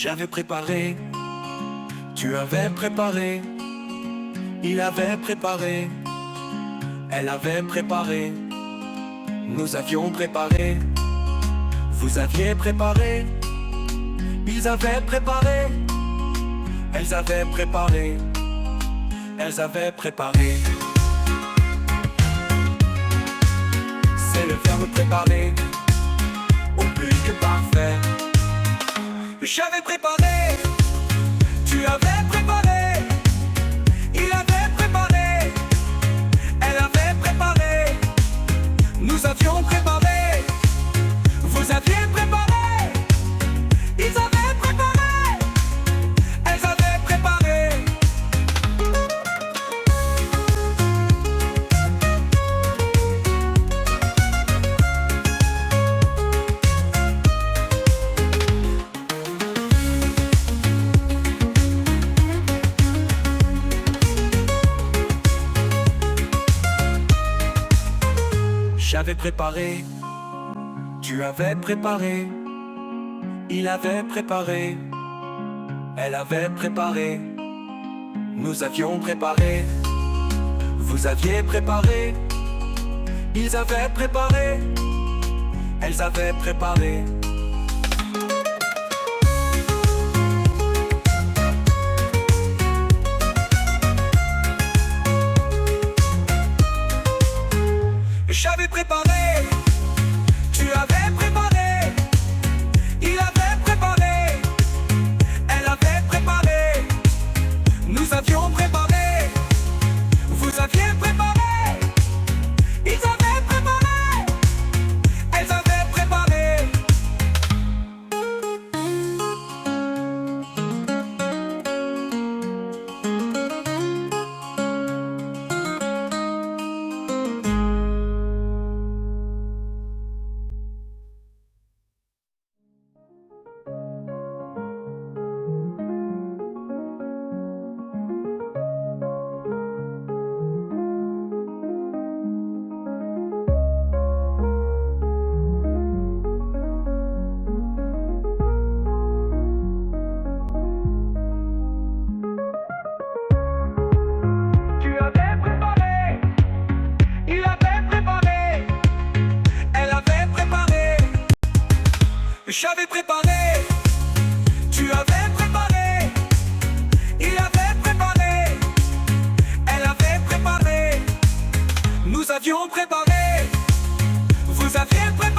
J'avais préparé, tu avais préparé, il avait préparé, elle avait préparé, nous avions préparé, vous aviez préparé, ils avaient préparé, elles avaient préparé, elles avaient préparé. C'est le verbe préparer, au plus que parfait. J'avais préparé, tu avais préparé, il avait préparé, elle avait préparé, nous avions préparé, vous aviez préparé, ils avaient préparé, elles avaient préparé. J'avais préparé, tu avais préparé, il avait préparé, elle avait préparé, nous avions préparé, vous aviez préparé, ils avaient préparé, elles avaient préparé. J'avais préparé, tu avais préparé, il avait préparé, elle avait préparé, nous avions préparé, vous aviez préparé, ils avaient préparé, elles avaient préparé. J'avais préparé, tu avais préparé, il avait préparé, elle avait préparé, nous avions préparé, vous aviez préparé.